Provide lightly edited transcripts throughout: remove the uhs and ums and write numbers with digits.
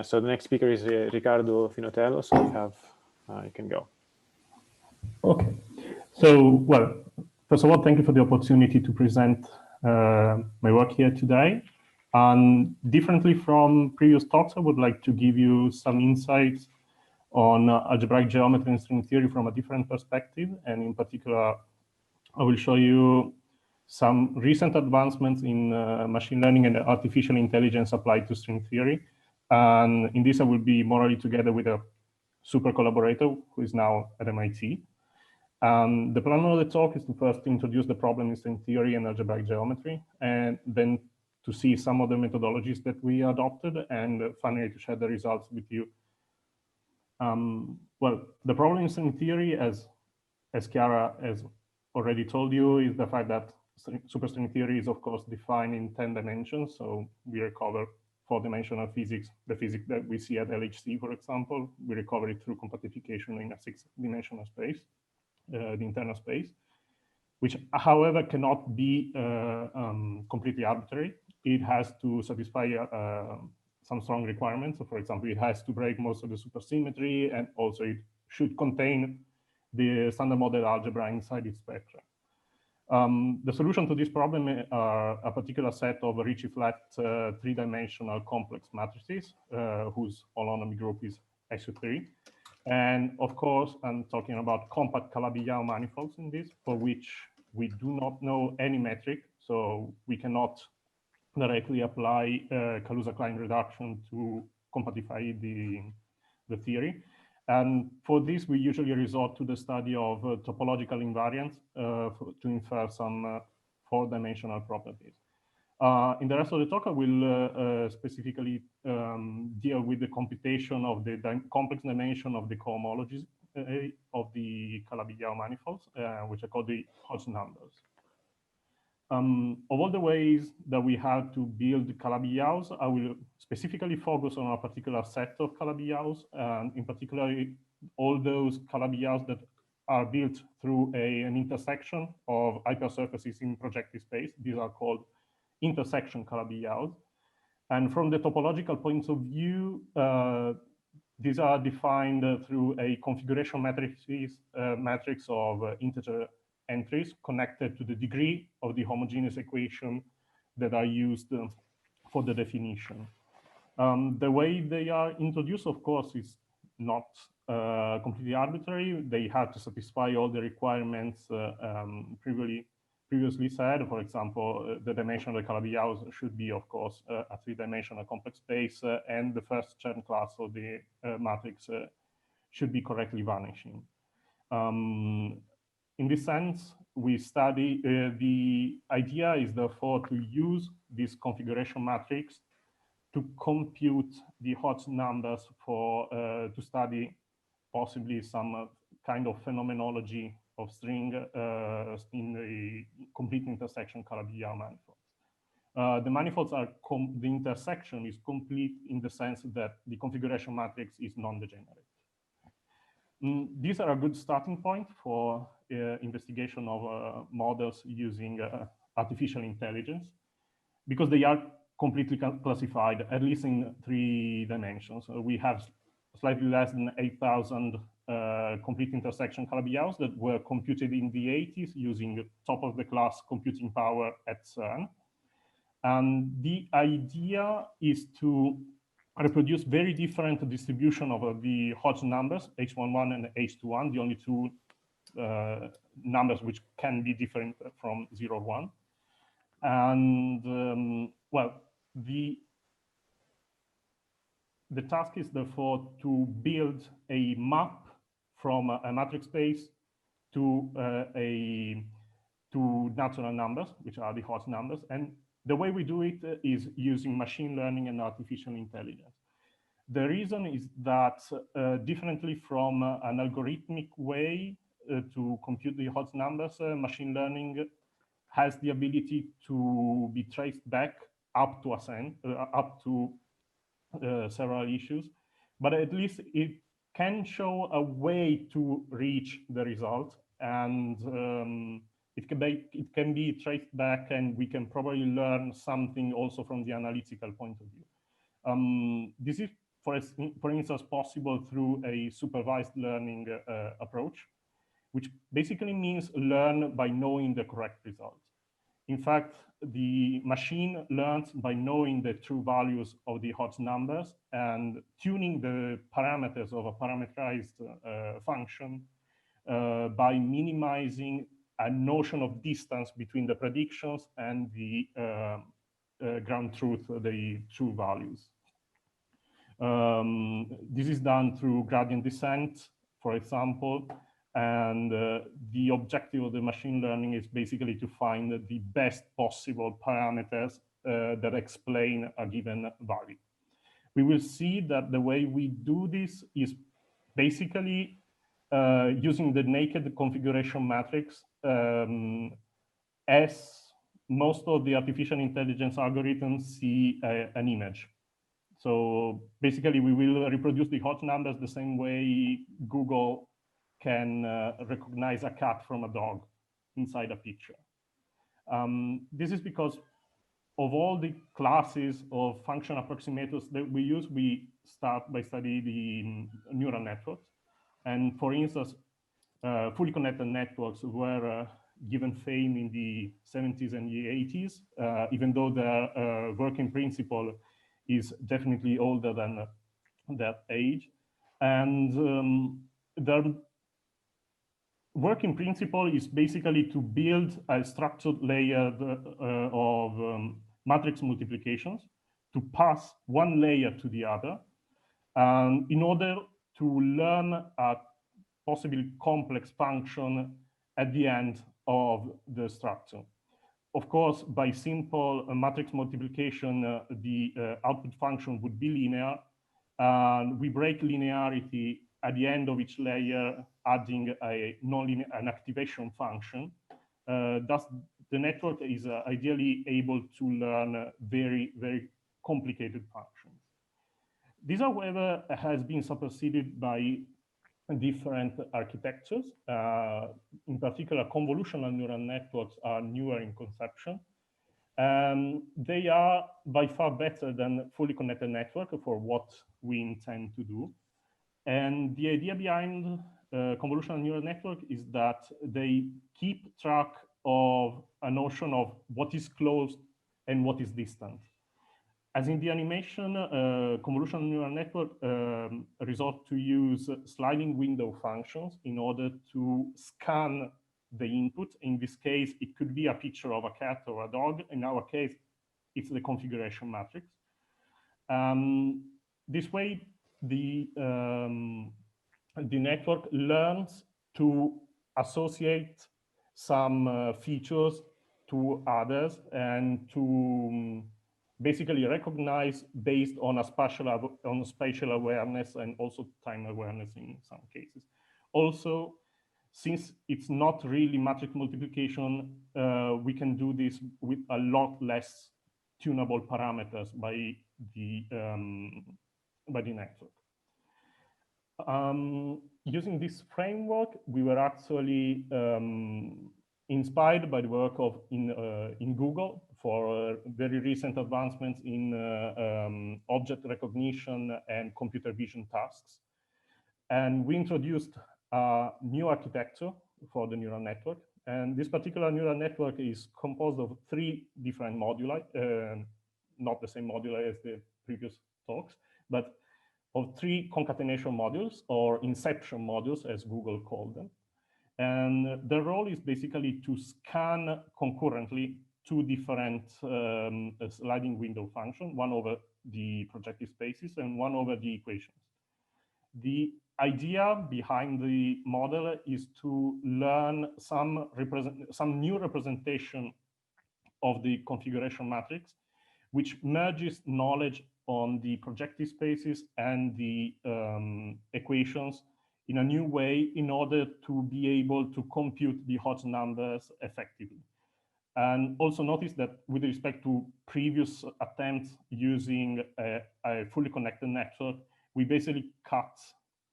So the next speaker is Riccardo Finotello. So you have, you can go. Okay. So, well, first of all, thank you for the opportunity to present my work here today. And differently from previous talks, I would like to give you some insights on algebraic geometry and string theory from a different perspective. And in particular, I will show you some recent advancements in machine learning and artificial intelligence applied to string theory. And in this, I will be morally together with a super collaborator who is now at MIT. The plan of the talk is to first introduce the problem in string theory and algebraic geometry, and then to see some of the methodologies that we adopted, and finally to share the results with you. Well, the problem in string theory, as Chiara has already told you, is the fact that superstring theory is, of course, defined in 10 dimensions. So we recover 4-dimensional physics, the physics that we see at LHC, for example. We recover it through compactification in a 6-dimensional space, the internal space, which, however, cannot be completely arbitrary. It has to satisfy some strong requirements. So, for example, it has to break most of the supersymmetry, and also it should contain the standard model algebra inside its spectrum. The solution to this problem are a particular set of Ricci flat 3-dimensional complex matrices, whose holonomy group is SU3. And of course, I'm talking about compact Calabi-Yau manifolds in this, for which we do not know any metric, so we cannot directly apply Kaluza-Klein reduction to compactify the theory. And for this, we usually resort to the study of topological invariants to infer some 4-dimensional properties. In the rest of the talk, I will specifically deal with the computation of the complex dimension of the cohomologies of the Calabi-Yau manifolds, which are called the Hodge numbers. Of all the ways that we have to build Calabi-Yaus, I will specifically focus on a particular set of Calabi-Yaus, and in particular, all those Calabi-Yaus that are built through an intersection of hypersurfaces in projective space. These are called intersection Calabi-Yaus. And from the topological point of view, these are defined through a configuration matrix of integer entries connected to the degree of the homogeneous equation that are used for the definition. The way they are introduced, of course, is not completely arbitrary. They have to satisfy all the requirements previously said. For example, the dimension of the Calabi-Yaus should be, of course, a 3-dimensional complex space, and the first Chern class of the matrix should be correctly vanishing. In this sense, we study, the idea is therefore to use this configuration matrix to compute the Hodge numbers for, to study possibly some kind of phenomenology of string in the complete intersection Calabi-Yau manifolds. The manifolds are, the intersection is complete in the sense that the configuration matrix is non-degenerate. These are a good starting point for investigation of models using artificial intelligence, because they are completely classified, at least in 3 dimensions. We have slightly less than 8,000 complete intersection Calabi-Yaus that were computed in the 80s using top-of-the-class computing power at CERN. And the idea is to reproduce very different distribution of the Hodge numbers, H11 and H21, the only 2 numbers which can be different from 0, 1. And well, the task is therefore to build a map from a matrix space to natural numbers, which are the Hodge numbers. And the way we do it is using machine learning and artificial intelligence. The reason is that differently from an algorithmic way to compute the Hodge numbers, machine learning has the ability to be traced back up to several issues, but at least it can show a way to reach the result, and it can be traced back, and we can probably learn something also from the analytical point of view. This is for instance, possible through a supervised learning approach, which basically means learn by knowing the correct result. In fact, the machine learns by knowing the true values of the Hodge numbers and tuning the parameters of a parameterized function by minimizing a notion of distance between the predictions and the ground truth, the true values. This is done through gradient descent, for example, and the objective of the machine learning is basically to find the best possible parameters that explain a given value. We will see that the way we do this is basically using the naked configuration matrix as most of the artificial intelligence algorithms see an image. So basically, we will reproduce the Hodge numbers the same way Google can recognize a cat from a dog inside a picture. This is because of all the classes of function approximators that we use, we start by studying the neural networks. And for instance, fully connected networks were given fame in the 70s and the 80s, even though their working principle is definitely older than that age. And their working principle is basically to build a structured layer of matrix multiplications to pass one layer to the other in order to learn a possibly complex function at the end of the structure. Of course, by simple matrix multiplication, the output function would be linear, and we break linearity at the end of each layer, adding an activation function. Thus, the network is ideally able to learn very, very complicated functions. This, however, has been superseded by different architectures. In particular, convolutional neural networks are newer in conception. They are by far better than fully connected network for what we intend to do. And the idea behind convolutional neural network is that they keep track of a notion of what is close and what is distant. As in the animation, convolutional neural network resort to use sliding window functions in order to scan the input. In this case, it could be a picture of a cat or a dog. In our case, it's the configuration matrix. This way, the network learns to associate some features to others and to basically recognize based on a spatial awareness and also time awareness in some cases. Also, since it's not really matrix multiplication, we can do this with a lot less tunable parameters by the network. Using this framework, we were actually inspired by the work of in Google for very recent advancements in object recognition and computer vision tasks. And we introduced a new architecture for the neural network. And this particular neural network is composed of 3 different moduli, not the same moduli as the previous talks, but of 3 concatenation modules, or Inception modules, as Google called them. And their role is basically to scan concurrently 2 different sliding window functions, one over the projective spaces and one over the equations. The idea behind the model is to learn some new representation of the configuration matrix, which merges knowledge on the projective spaces and the equations in a new way in order to be able to compute the Hodge numbers effectively. And also notice that with respect to previous attempts using a fully connected network, we basically cut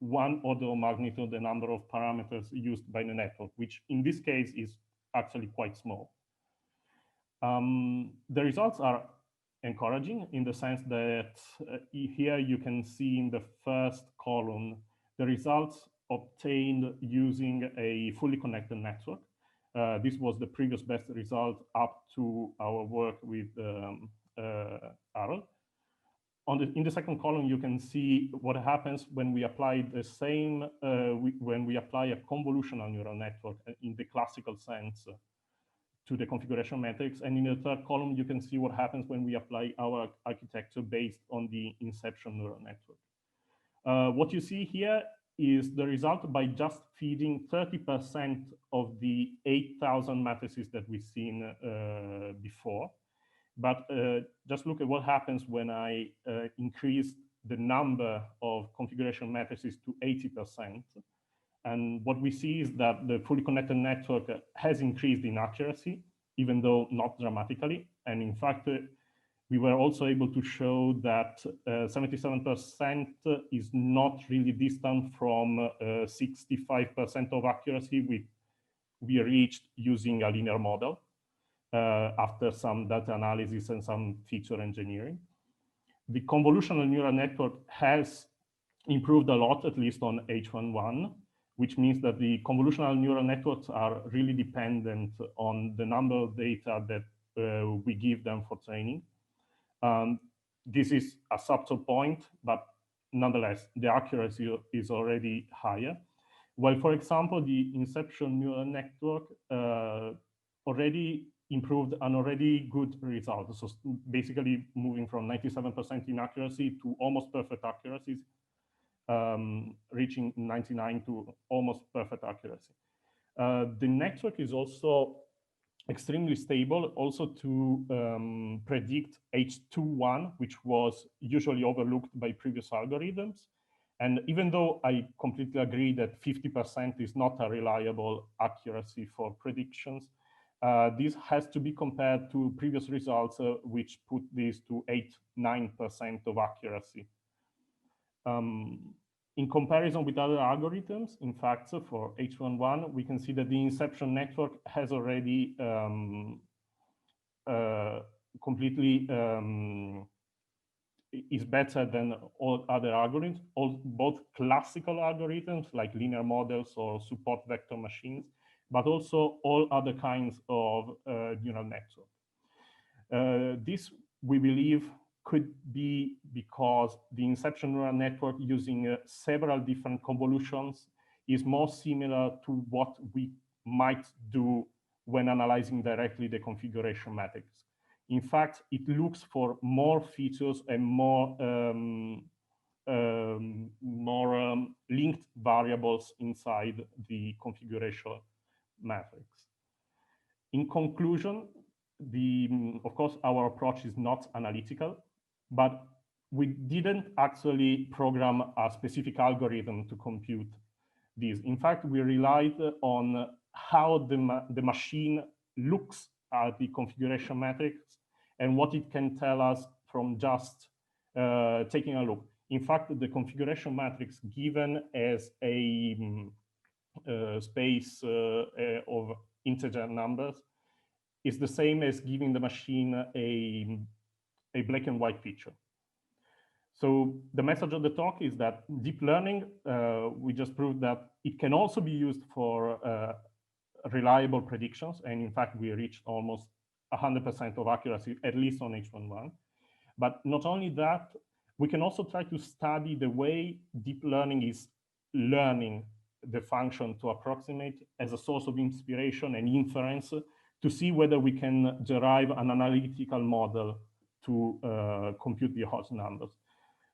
1 order of magnitude the number of parameters used by the network, which in this case is actually quite small. The results are encouraging in the sense that here you can see in the first column the results obtained using a fully connected network. This was the previous best result up to our work with Aaron. In the second column, you can see what happens when we apply the same, when we apply a convolutional neural network in the classical sense to the configuration matrix. And in the third column, you can see what happens when we apply our architecture based on the Inception neural network. What you see here is the result by just feeding 30% of the 8,000 matrices that we've seen before. But just look at what happens when I increase the number of configuration matrices to 80%. And what we see is that the fully connected network has increased in accuracy, even though not dramatically. And in fact, we were also able to show that 77% is not really distant from 65% of accuracy we reached using a linear model. After some data analysis and some feature engineering. The convolutional neural network has improved a lot, at least on H11, which means that the convolutional neural networks are really dependent on the number of data that we give them for training. This is a subtle point, but nonetheless, the accuracy is already higher. While, for example, the Inception neural network already improved an already good result. So basically moving from 97% in accuracy to almost perfect accuracies, reaching 99 to almost perfect accuracy. The network is also extremely stable, also to predict H21, which was usually overlooked by previous algorithms. And even though I completely agree that 50% is not a reliable accuracy for predictions, this has to be compared to previous results, which put this to 8–9% of accuracy. In comparison with other algorithms, in fact, for H11, we can see that the Inception network has already completely is better than all other algorithms, both classical algorithms like linear models or support vector machines, but also all other kinds of neural network. This, we believe, could be because the Inception neural network using several different convolutions is more similar to what we might do when analyzing directly the configuration matrix. In fact, it looks for more features and more linked variables inside the configuration matrix. In conclusion, of course, our approach is not analytical, but we didn't actually program a specific algorithm to compute these. In fact, we relied on how the machine looks at the configuration matrix and what it can tell us from just taking a look. In fact, the configuration matrix given as a space of integer numbers is the same as giving the machine a black and white picture. So the message of the talk is that deep learning, we just proved that it can also be used for reliable predictions. And in fact, we reached almost 100% of accuracy, at least on H11. But not only that, we can also try to study the way deep learning is learning the function to approximate as a source of inspiration and inference to see whether we can derive an analytical model to compute the Hodge numbers.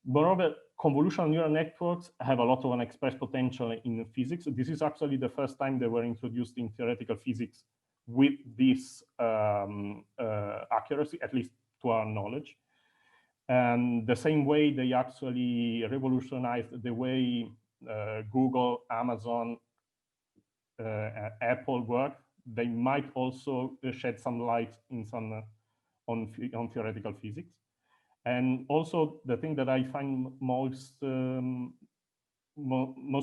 Moreover, convolutional neural networks have a lot of unexpressed potential in physics. This is actually the first time they were introduced in theoretical physics with this accuracy, at least to our knowledge. And the same way they actually revolutionized the way Google, Amazon, Apple work, they might also shed some light in some on theoretical physics. And also the thing that I find most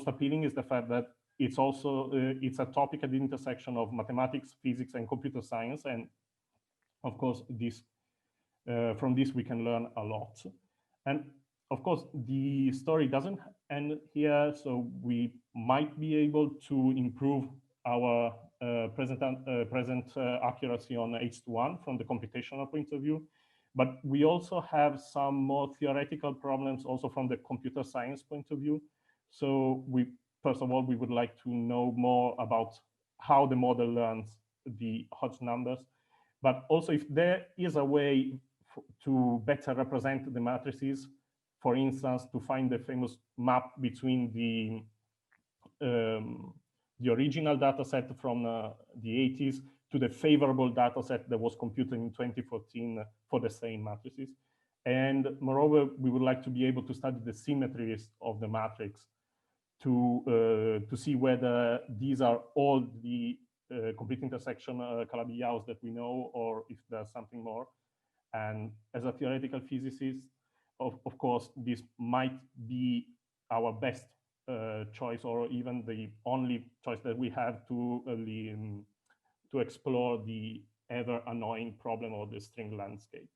appealing is the fact that it's also it's a topic at the intersection of mathematics, physics, and computer science. And of course, this From this, we can learn a lot. And of course, the story doesn't end here, so we might be able to improve our present accuracy on H21 from the computational point of view. But we also have some more theoretical problems also from the computer science point of view. So first of all, we would like to know more about how the model learns the Hodge numbers, but also if there is a way to better represent the matrices, for instance, to find the famous map between the original data set from the 80s to the favorable data set that was computed in 2014 for the same matrices. And moreover, we would like to be able to study the symmetries of the matrix to see whether these are all the complete intersection Calabi-Yaus that we know, or if there's something more. And as a theoretical physicist, of course, this might be our best choice, or even the only choice that we have to explore the ever annoying problem of the string landscape.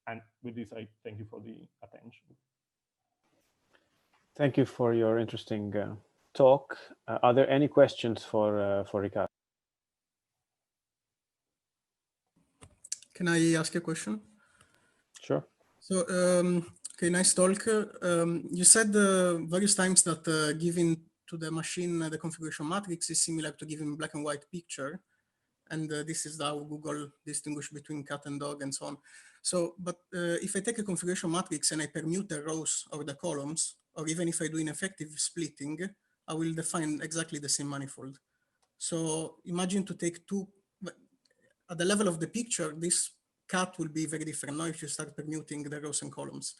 And with this, I thank you for the attention. Thank you for your interesting talk. Are there any questions for Riccardo? Can I ask a question? Sure. So, okay, nice talk. You said various times that giving to the machine the configuration matrix is similar to giving black and white picture. And this is how Google distinguish between cat and dog and so on. So, but if I take a configuration matrix and I permute the rows or the columns, or even if I do ineffective splitting, I will define exactly the same manifold. So imagine to take two, at the level of the picture, this cat will be very different now if you start permuting the rows and columns.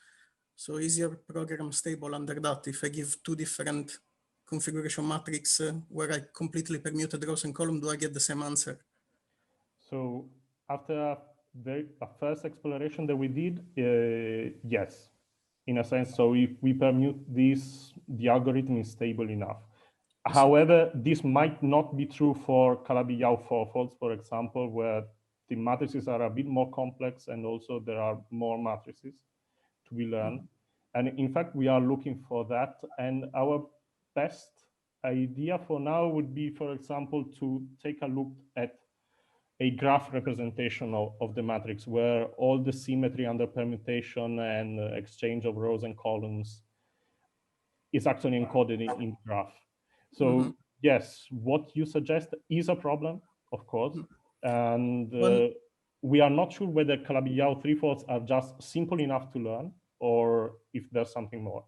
So is your program stable under that? If I give two different configuration matrix where I completely permuted rows and columns, do I get the same answer? So after a first exploration that we did, yes, in a sense. So if we permute this, the algorithm is stable enough. However, this might not be true for Calabi-Yau fourfolds, for example, where the matrices are a bit more complex and also there are more matrices to be learned. And in fact, we are looking for that. And our best idea for now would be, for example, to take a look at a graph representation of the matrix where all the symmetry under permutation and exchange of rows and columns is actually encoded in graph. So yes, what you suggest is a problem, of course. And we are not sure whether Calabi-Yau three-fourths are just simple enough to learn or if there's something more.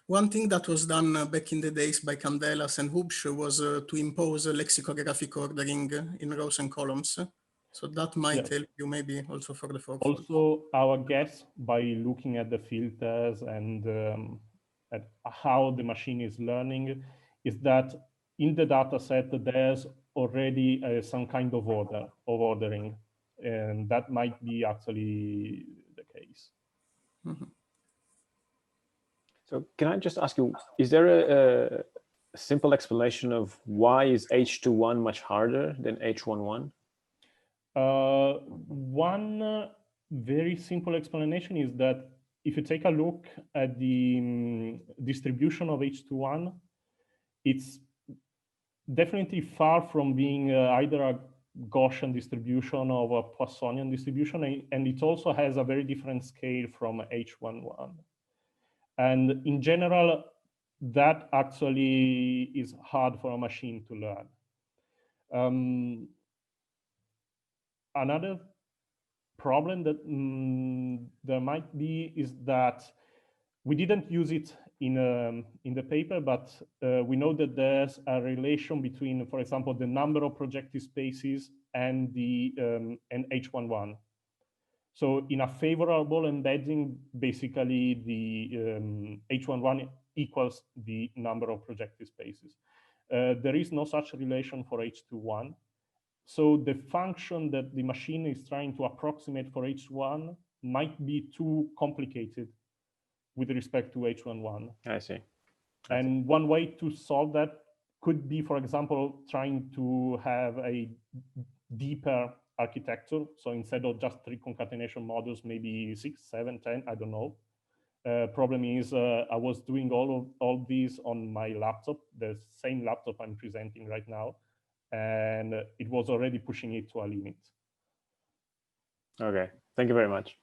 One thing that was done back in the days by Candelas and Hubsch was to impose a lexicographic ordering in rows and columns. So that might help you maybe also for the fourfold. Also, our guess by looking at the filters and at how the machine is learning is that in the data set, there's already some kind of ordering, and that might be actually the case. So can I just ask you, is there a simple explanation of why is H21 much harder than H11? One very simple explanation is that if you take a look at the distribution of H21, it's definitely far from being either a Gaussian distribution or a Poissonian distribution, and it also has a very different scale from H11. And in general, that actually is hard for a machine to learn. Another problem that there might be is that we didn't use it in the paper, but we know that there's a relation between, for example, the number of projective spaces and the and H11. So in a favorable embedding, basically the H11 equals the number of projective spaces. There is no such relation for H21. So the function that the machine is trying to approximate for H1 might be too complicated with respect to H11. I see. And one way to solve that could be, for example, trying to have a deeper architecture. So instead of just 3 concatenation modules, maybe 6, 7, 10, I don't know. Problem is, I was doing all these on my laptop, the same laptop I'm presenting right now, and it was already pushing it to a limit. Okay, thank you very much.